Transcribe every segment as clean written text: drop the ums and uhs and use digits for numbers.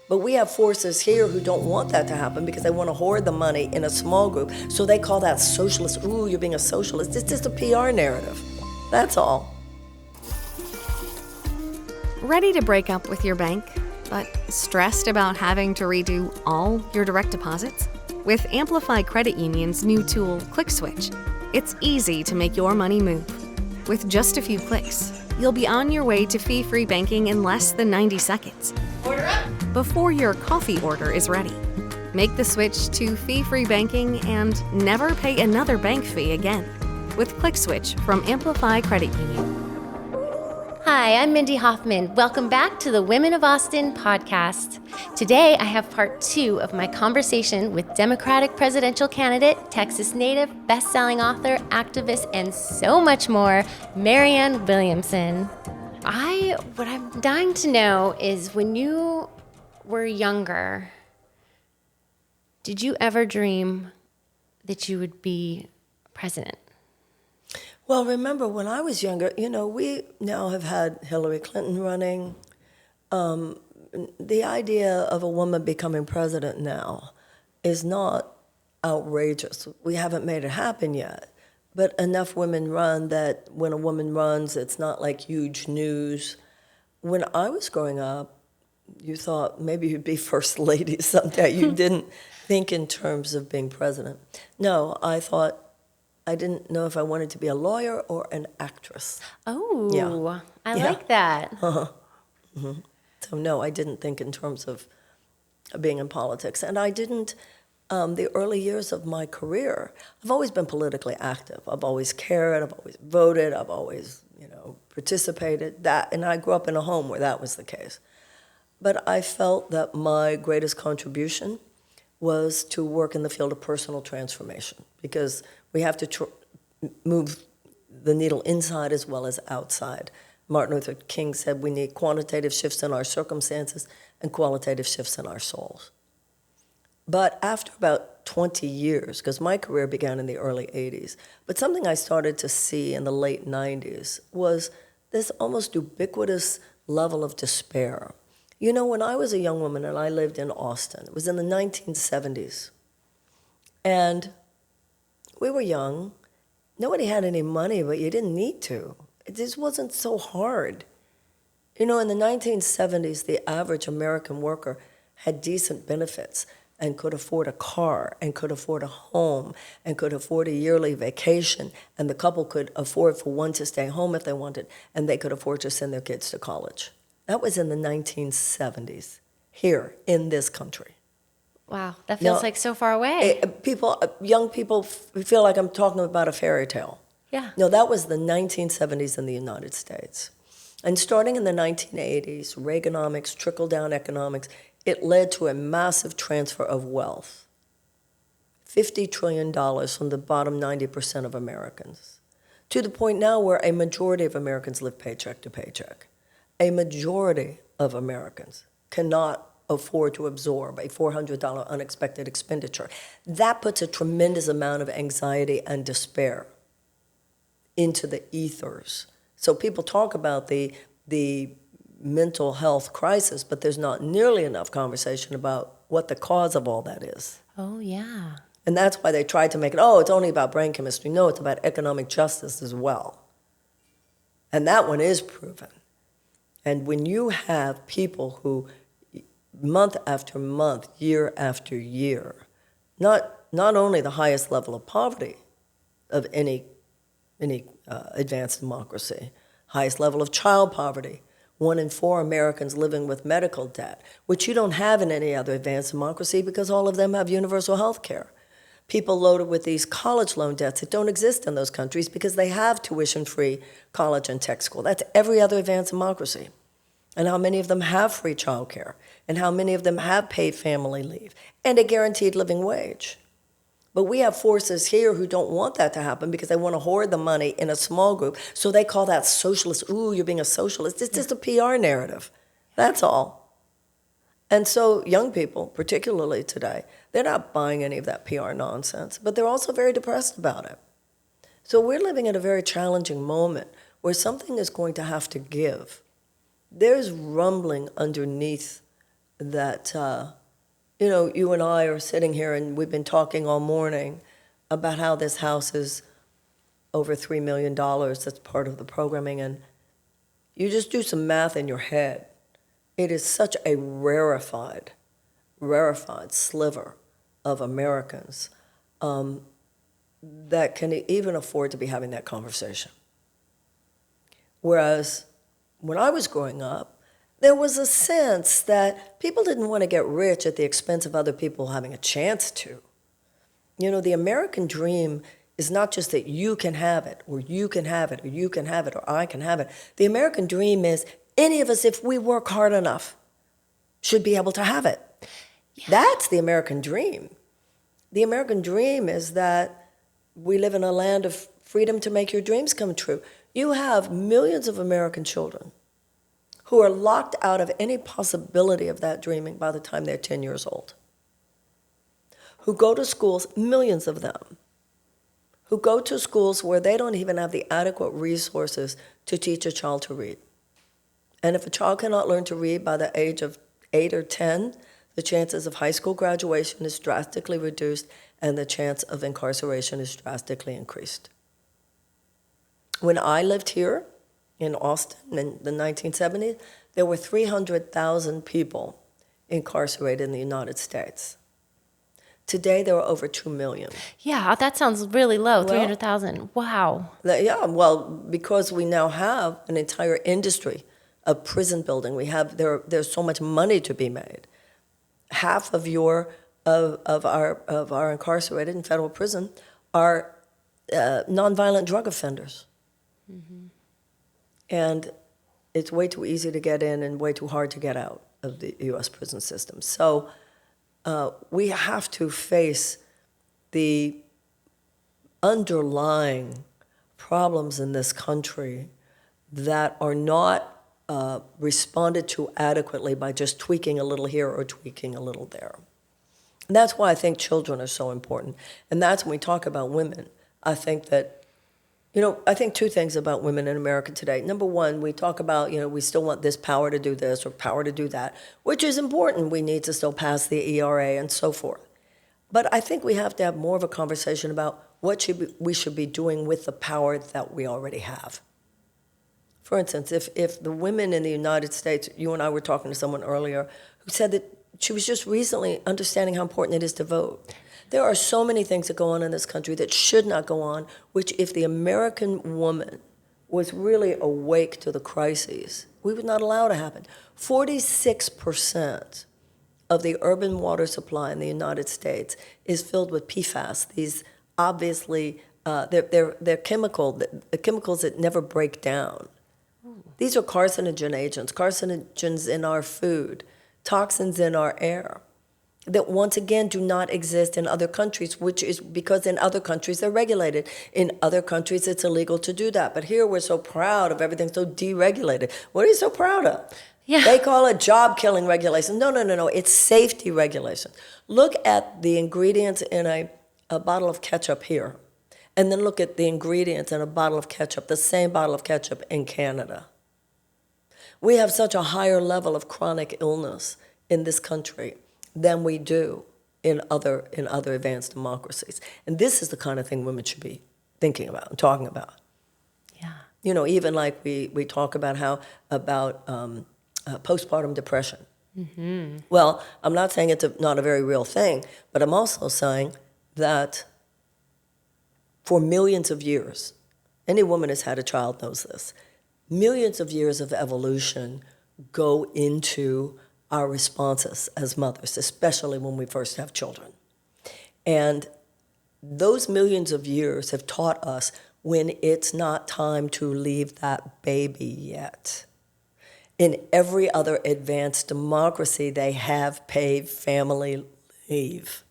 But we have forces here who don't want that to happen because they want to hoard the money in a small group. So they call that socialist. Ooh, you're being a socialist. It's just a PR narrative. That's all. Ready to break up with your bank, but stressed about having to redo all your direct deposits? With Amplify Credit Union's new tool, ClickSwitch, it's easy to make your money move. With just a few clicks, you'll be on your way to fee-free banking in less than 90 seconds. Order up! Before your coffee order is ready. Make the switch to fee-free banking and never pay another bank fee again with ClickSwitch from Amplify Credit Union. Hi, I'm Mindy Hofman. Welcome back to the Women of Austin podcast. Today, I have part 2 of my conversation with Democratic presidential candidate, Texas native, best-selling author, activist, and so much more, Marianne Williamson. What I'm dying to know is, when you were younger, did you ever dream that you would be president? Well, remember, when I was younger, we now have had Hillary Clinton running. The idea of a woman becoming president now is not outrageous. We haven't made it happen yet. But enough women run that when a woman runs, it's not like huge news. When I was growing up, you thought maybe you'd be first lady someday. You didn't think in terms of being president. No, I didn't know if I wanted to be a lawyer or an actress. Oh, yeah. I like that. Mm-hmm. So no, I didn't think in terms of being in politics. And I didn't, the early years of my career, I've always been politically active. I've always cared, I've always voted, I've always, participated. And I grew up in a home where that was the case. But I felt that my greatest contribution was to work in the field of personal transformation, because we have to move the needle inside as well as outside. Martin Luther King said we need quantitative shifts in our circumstances and qualitative shifts in our souls. But after about 20 years, because my career began in the early 80s, but something I started to see in the late 90s was this almost ubiquitous level of despair. When I was a young woman and I lived in Austin, it was in the 1970s, and we were young. Nobody had any money, but you didn't need to. It just wasn't so hard. In the 1970s, the average American worker had decent benefits and could afford a car and could afford a home and could afford a yearly vacation, and the couple could afford for one to stay home if they wanted, and they could afford to send their kids to college. That was in the 1970s, here in this country. Wow, that feels like so far away. Young people feel like I'm talking about a fairy tale. Yeah. No, that was the 1970s in the United States. And starting in the 1980s, Reaganomics, trickle-down economics, it led to a massive transfer of wealth. $50 trillion from the bottom 90% of Americans, to the point now where a majority of Americans live paycheck to paycheck. A majority of Americans cannot afford to absorb a $400 unexpected expenditure. That puts a tremendous amount of anxiety and despair into the ethers. So people talk about the mental health crisis, but there's not nearly enough conversation about what the cause of all that is. Oh, yeah. And that's why they tried to make it, it's only about brain chemistry. No, it's about economic justice as well. And that one is proven. And when you have people who, month after month, year after year, not only the highest level of poverty of any advanced democracy, highest level of child poverty, 1 in 4 Americans living with medical debt, which you don't have in any other advanced democracy because all of them have universal health care. People loaded with these college loan debts that don't exist in those countries because they have tuition-free college and tech school. That's every other advanced democracy. And how many of them have free child care, and how many of them have paid family leave, and a guaranteed living wage. But we have forces here who don't want that to happen because they want to hoard the money in a small group. So they call that socialist. Ooh, you're being a socialist. It's just a PR narrative. That's all. And so young people, particularly today, they're not buying any of that PR nonsense, but they're also very depressed about it. So we're living at a very challenging moment where something is going to have to give. There's rumbling underneath that, you and I are sitting here and we've been talking all morning about how this house is over $3 million. That's part of the programming. And you just do some math in your head. It is such a rarefied sliver of Americans that can even afford to be having that conversation. Whereas when I was growing up, there was a sense that people didn't want to get rich at the expense of other people having a chance to. The American dream is not just that you can have it, or you can have it, or you can have it, or I can have it. The American dream is any of us, if we work hard enough, should be able to have it. Yeah. That's the American dream. The American dream is that we live in a land of freedom to make your dreams come true. You have millions of American children who are locked out of any possibility of that dreaming by the time they're 10 years old, who go to schools, millions of them, who go to schools where they don't even have the adequate resources to teach a child to read. And if a child cannot learn to read by the age of 8 or 10, the chances of high school graduation is drastically reduced, and the chance of incarceration is drastically increased. When I lived here in Austin in the 1970s, there were 300,000 people incarcerated in the United States. Today, there are over 2 million. Yeah, that sounds really low, 300,000. Wow. Yeah, well, because we now have an entire industry of prison building. There's so much money to be made. Half of our incarcerated in federal prison are nonviolent drug offenders. Mm-hmm. And it's way too easy to get in and way too hard to get out of the U.S. prison system. So we have to face the underlying problems in this country that are not responded to adequately by just tweaking a little here or tweaking a little there. And that's why I think children are so important. And that's when we talk about women. I think that, I think two things about women in America today. Number one, we talk about, we still want this power to do this or power to do that, which is important. We need to still pass the ERA and so forth. But I think we have to have more of a conversation about what we should be doing with the power that we already have. For instance, if the women in the United States, you and I were talking to someone earlier who said that she was just recently understanding how important it is to vote. There are so many things that go on in this country that should not go on, which if the American woman was really awake to the crises, we would not allow to happen. 46% of the urban water supply in the United States is filled with PFAS. These obviously, they're chemicals that never break down. These are carcinogen agents, carcinogens in our food, toxins in our air that once again do not exist in other countries, which is because in other countries they're regulated. In other countries it's illegal to do that. But here we're so proud of everything so deregulated. What are you so proud of? Yeah. They call it job-killing regulation. No. It's safety regulation. Look at the ingredients in a bottle of ketchup here, and then look at the ingredients in a bottle of ketchup, the same bottle of ketchup in Canada. We have such a higher level of chronic illness in this country than we do in other advanced democracies. And this is the kind of thing women should be thinking about and talking about. Yeah. Even like we talk about postpartum depression. Mm-hmm. Well, I'm not saying it's not a very real thing, but I'm also saying that for millions of years, any woman who's had a child knows this, millions of years of evolution go into our responses as mothers, especially when we first have children. And those millions of years have taught us when it's not time to leave that baby yet. In every other advanced democracy, they have paid family leave.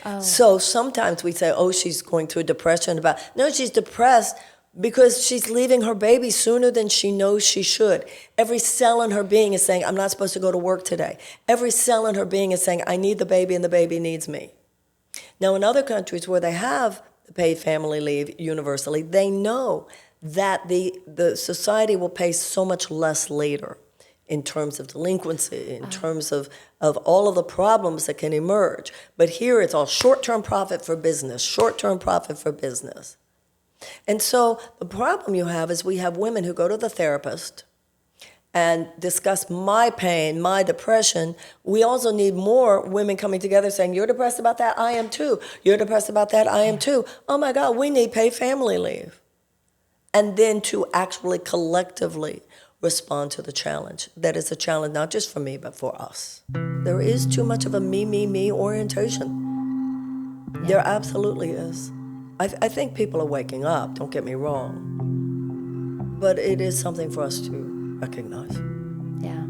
Oh. So sometimes we say, she's going through a depression. No, she's depressed because she's leaving her baby sooner than she knows she should. Every cell in her being is saying, I'm not supposed to go to work today. Every cell in her being is saying, I need the baby and the baby needs me. Now, in other countries where they have the paid family leave universally, they know that the society will pay so much less later in terms of delinquency, in terms of all of the problems that can emerge. But here it's all short-term profit for business, short-term profit for business. And so the problem you have is we have women who go to the therapist and discuss my pain, my depression. We also need more women coming together saying, you're depressed about that? I am too. You're depressed about that? I am too. Oh my God, we need paid family leave. And then to actually collectively respond to the challenge. That is a challenge not just for me, but for us. There is too much of a me orientation. Yeah. There absolutely is. I think people are waking up, don't get me wrong. But it is something for us to recognize. Yeah.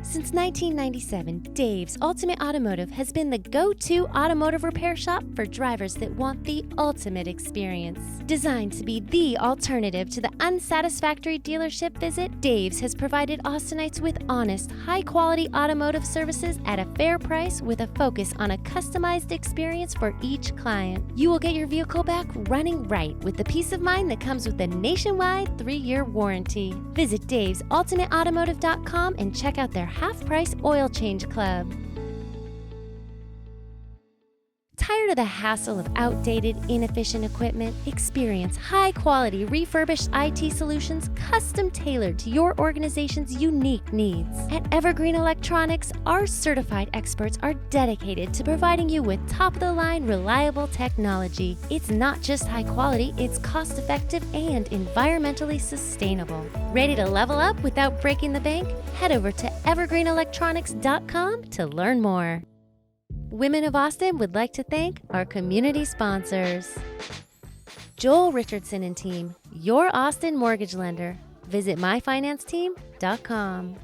Since 1997, Dave's Ultimate Automotive has been the go-to automotive repair shop for drivers that want the ultimate experience. Designed to be the alternative to the unsatisfactory dealership visit, Dave's has provided Austinites with honest, high-quality automotive services at a fair price with a focus on a customized experience for each client. You will get your vehicle back running right with the peace of mind that comes with a nationwide 3-year warranty. Visit davesultimateautomotive.com and check out their half-price oil change club. Tired of the hassle of outdated, inefficient equipment? Experience high-quality, refurbished IT solutions custom-tailored to your organization's unique needs. At Evergreen Electronics, our certified experts are dedicated to providing you with top-of-the-line, reliable technology. It's not just high quality, it's cost-effective and environmentally sustainable. Ready to level up without breaking the bank? Head over to evergreenelectronics.com to learn more. Women of Austin would like to thank our community sponsors. Joel Richardson and Team, your Austin mortgage lender. Visit myfinanceteam.com.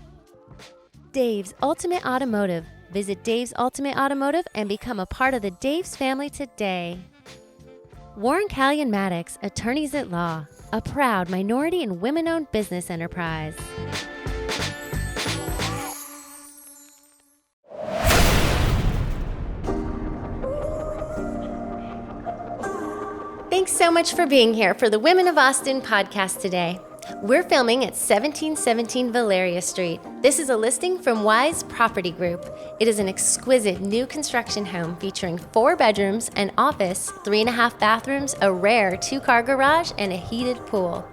Dave's Ultimate Automotive. Visit Dave's Ultimate Automotive and become a part of the Dave's family today. Warren Callion Maddox, Attorneys at Law, a proud minority and women-owned business enterprise. Thanks so much for being here for the Women of Austin podcast today. We're filming at 1717 Valeria Street. This is a listing from Wise Property Group. It is an exquisite new construction home featuring 4 bedrooms, an office, 3.5 bathrooms, a rare 2-car garage, and a heated pool.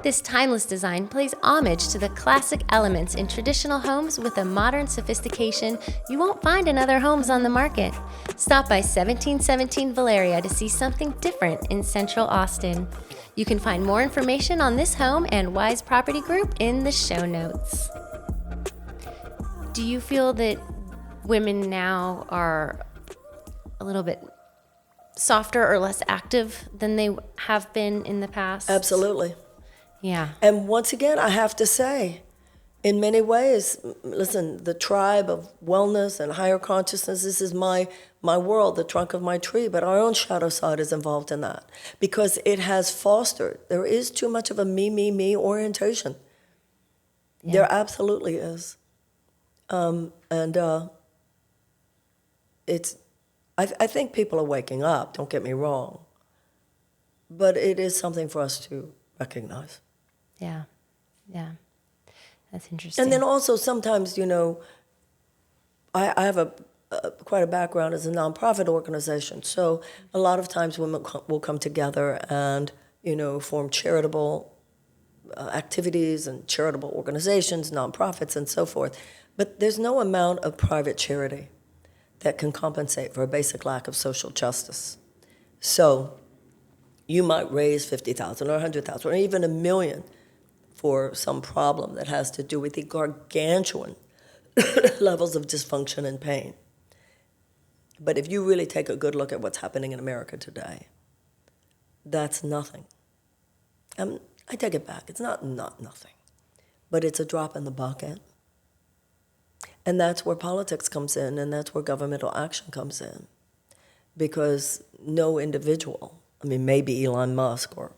This timeless design plays homage to the classic elements in traditional homes with a modern sophistication you won't find in other homes on the market. Stop by 1717 Valeria to see something different in Central Austin. You can find more information on this home and Wise Property Group in the show notes. Do you feel that women now are a little bit softer or less active than they have been in the past? Absolutely. Yeah. And once again, I have to say, in many ways, listen, the tribe of wellness and higher consciousness, this is my world, the trunk of my tree, but our own shadow side is involved in that because it has fostered, there is too much of a me orientation. Yeah. There absolutely is. I think people are waking up, don't get me wrong, but it is something for us to recognize. Yeah. That's interesting. And then also sometimes, I have quite a background as a nonprofit organization. So a lot of times women will come together and, form charitable activities and charitable organizations, nonprofits, and so forth. But there's no amount of private charity that can compensate for a basic lack of social justice. So you might raise $50,000 or $100,000 or even $1 million for some problem that has to do with the gargantuan levels of dysfunction and pain. But if you really take a good look at what's happening in America today, that's nothing. I take it back. It's not nothing, but it's a drop in the bucket. And that's where politics comes in, and that's where governmental action comes in. Because no individual, maybe Elon Musk or,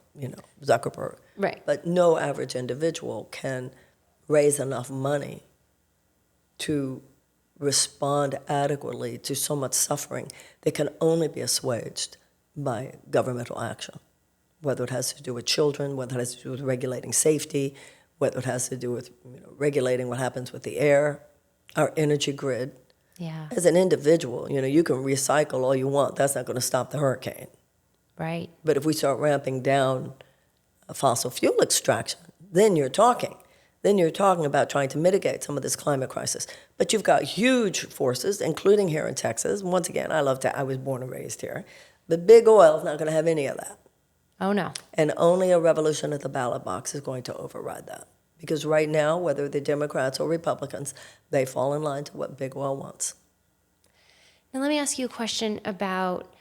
Zuckerberg, right, but no average individual can raise enough money to respond adequately to so much suffering that can only be assuaged by governmental action. whether it has to do with children, whether it has to do with regulating safety, whether it has to do with regulating what happens with the air, our energy grid. Yeah. As an individual, you can recycle all you want. That's not going to stop the hurricane. Right. But if we start ramping down fossil fuel extraction, then you're talking. Then you're talking about trying to mitigate some of this climate crisis. But you've got huge forces, including here in Texas. Once again, I was born and raised here. But big oil is not going to have any of that. Oh, no. And only a revolution at the ballot box is going to override that. Because right now, whether they're Democrats or Republicans, they fall in line to what big oil wants. Now, let me ask you a question about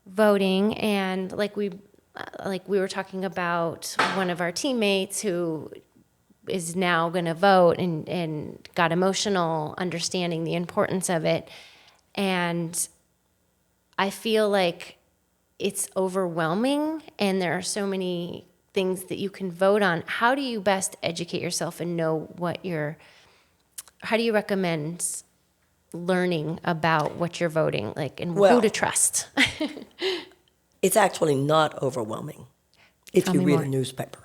voting. And like we were talking about one of our teammates who is now going to vote and got emotional understanding the importance of it. And I feel like it's overwhelming and there are so many things that you can vote on. How do you best educate yourself and know how do you recommend learning about what you're voting, and who to trust? It's actually not overwhelming if you read a newspaper.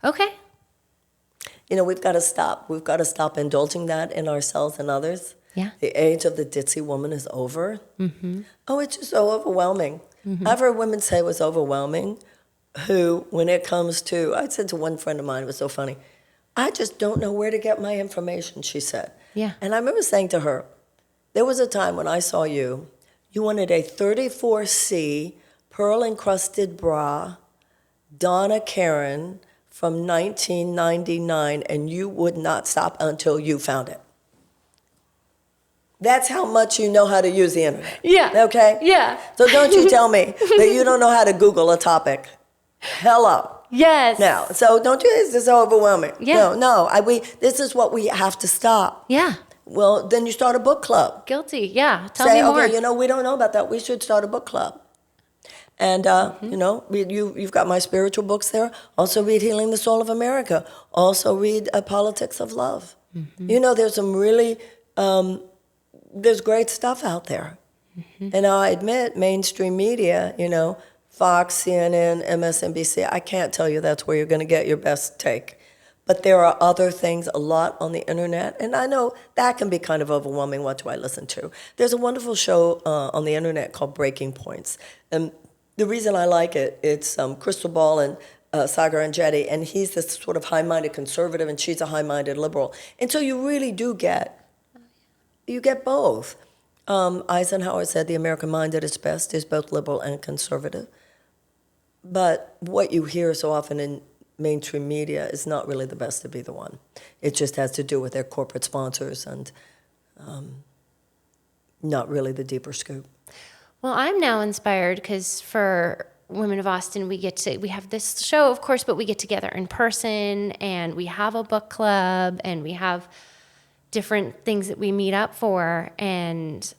Okay. We've got to stop. We've got to stop indulging that in ourselves and others. Yeah. The age of the ditzy woman is over. Mm-hmm. Oh, it's just so overwhelming. Mm-hmm. I've heard women say it was overwhelming, who, when it comes to, I said to one friend of mine, it was so funny, I just don't know where to get my information, she said. Yeah. And I remember saying to her, there was a time when I saw you wanted a 34C pearl-encrusted bra, Donna Karan, from 1999, and you would not stop until you found it. That's how much you know how to use the internet. Yeah. Okay? Yeah. So don't you tell me that you don't know how to Google a topic. Hello. Yes. Now, so don't you, it's just so overwhelming. Yeah. No, this is what we have to stop. Yeah. Well, then you start a book club. Guilty. Yeah. Tell Say, me more. okay, we don't know about that. We should start a book club. And, you've got my spiritual books there. Also read Healing the Soul of America. Also read Politics of Love. Mm-hmm. There's some really, there's great stuff out there. Mm-hmm. And I admit mainstream media, Fox, CNN, MSNBC, I can't tell you that's where you're going to get your best take. But there are other things a lot on the internet, and I know that can be kind of overwhelming. What do I listen to? There's a wonderful show on the internet called Breaking Points. And the reason I like it, it's Crystal Ball and Sagar Enjeti, and he's this sort of high-minded conservative, and she's a high-minded liberal. And so you really do get both. Eisenhower said the American mind at its best is both liberal and conservative. But what you hear so often in mainstream media is not really the best of either one. It just has to do with their corporate sponsors and not really the deeper scoop. Well, I'm now inspired because for Women of Austin, we have this show, of course, but we get together in person and we have a book club and we have different things that we meet up for. And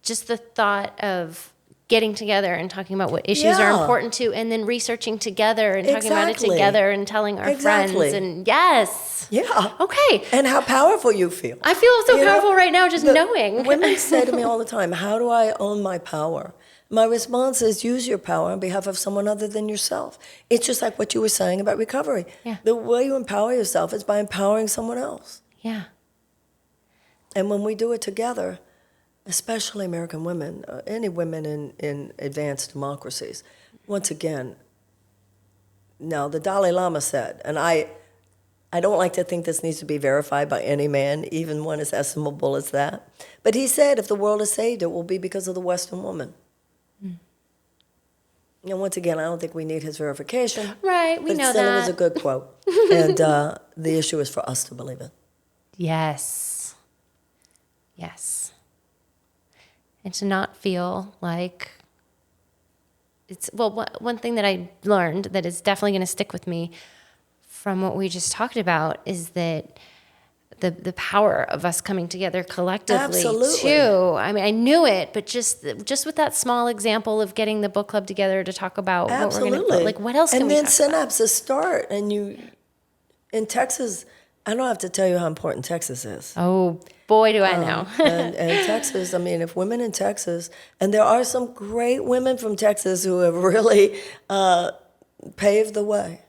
just the thought of getting together and talking about what issues are important to, and then researching together and talking about it together and telling our friends. And yes. Yeah. Okay. And how powerful you feel. I feel so powerful right now just knowing. Women say to me all the time, how do I own my power? My response is use your power on behalf of someone other than yourself. It's just like what you were saying about recovery. Yeah. The way you empower yourself is by empowering someone else. Yeah. And when we do it together, especially American women, any women in advanced democracies, once again, now the Dalai Lama said, and I don't like to think this needs to be verified by any man, even one as estimable as that, but he said if the world is saved, it will be because of the Western woman. And once again, I don't think we need his verification. Right, we know that. But still, it was a good quote. And the issue is for us to believe it. Yes. Yes. And to not feel like it's, well, one thing that I learned that is definitely going to stick with me from what we just talked about is that the power of us coming together collectively. Absolutely. Too. I mean, I knew it, but just with that small example of getting the book club together to talk about what we're going to, like, what else can we talk about? And then synapses start, and in Texas, I don't have to tell you how important Texas is. Oh, boy, do I know. and Texas, I mean, if women in Texas, and there are some great women from Texas who have really pave the way.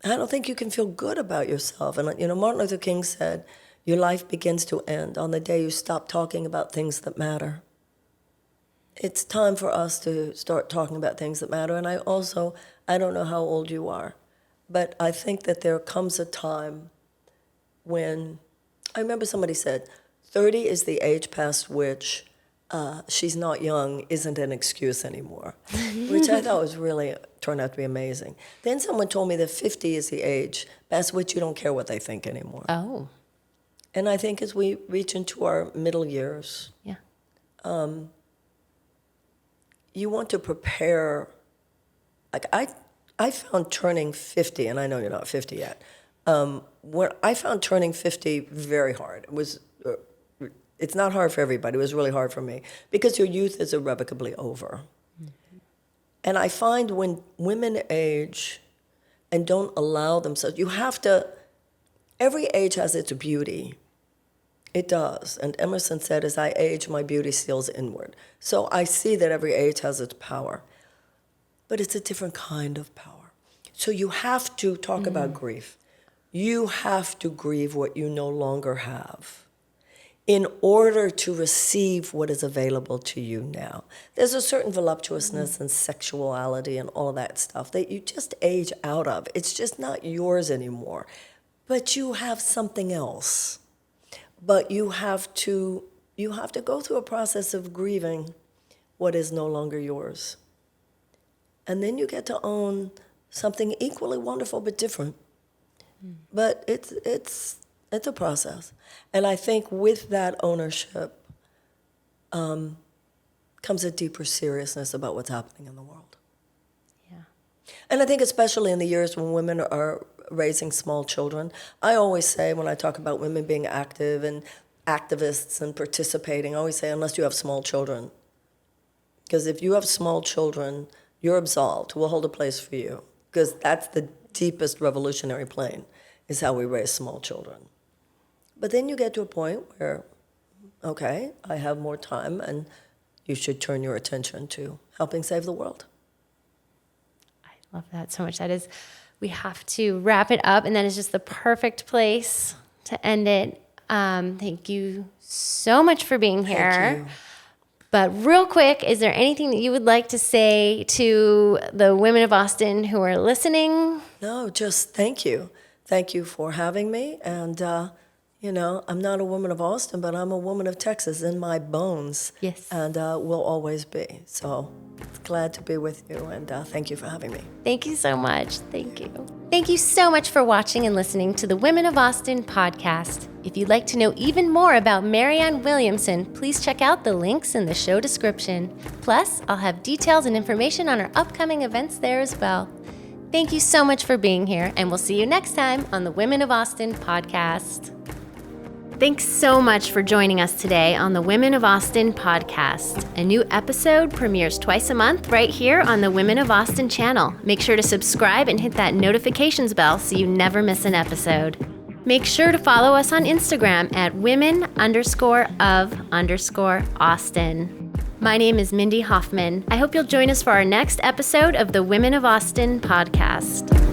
I don't think you can feel good about yourself. And, Martin Luther King said, your life begins to end on the day you stop talking about things that matter. It's time for us to start talking about things that matter. And I don't know how old you are, but I think that there comes a time when, I remember somebody said, 30 is the age past which she's not young isn't an excuse anymore, which I thought turned out to be amazing. Then someone told me that 50 is the age past which you don't care what they think anymore. Oh. And I think as we reach into our middle years, you want to prepare. Like I found turning 50, and I know you're not 50 yet, when I found turning 50 very hard. It's not hard for everybody. It was really hard for me because your youth is irrevocably over. Mm-hmm. And I find when women age and don't allow themselves, every age has its beauty. It does. And Emerson said, as I age, my beauty steals inward. So I see that every age has its power. But it's a different kind of power. So you have to talk about grief. You have to grieve what you no longer have in order to receive what is available to you now. There's a certain voluptuousness and sexuality and all of that stuff that you just age out of. It's just not yours anymore. But you have something else. But you have to go through a process of grieving what is no longer yours. And then you get to own something equally wonderful but different. But it's a process. And I think with that ownership comes a deeper seriousness about what's happening in the world. Yeah. And I think especially in the years when women are raising small children, I always say when I talk about women being active and activists and participating, I always say unless you have small children. Because if you have small children, you're absolved. We'll hold a place for you. Because that's the deepest revolutionary plane, is how we raise small children. But then you get to a point where, okay, I have more time, and you should turn your attention to helping save the world. I love that so much. We have to wrap it up, and that is just the perfect place to end it. Thank you so much for being here. Thank you. But real quick, is there anything that you would like to say to the women of Austin who are listening? No, just thank you. Thank you for having me. And, I'm not a woman of Austin, but I'm a woman of Texas in my bones. Yes. And will always be. So glad to be with you, and thank you for having me. Thank you so much. Thank you. Thank you so much for watching and listening to the Women of Austin podcast. If you'd like to know even more about Marianne Williamson, please check out the links in the show description. Plus, I'll have details and information on our upcoming events there as well. Thank you so much for being here, and we'll see you next time on the Women of Austin podcast. Thanks so much for joining us today on the Women of Austin podcast. A new episode premieres twice a month right here on the Women of Austin channel. Make sure to subscribe and hit that notifications bell so you never miss an episode. Make sure to follow us on Instagram at women_of_Austin. My name is Mindy Hofman. I hope you'll join us for our next episode of the Women of Austin podcast.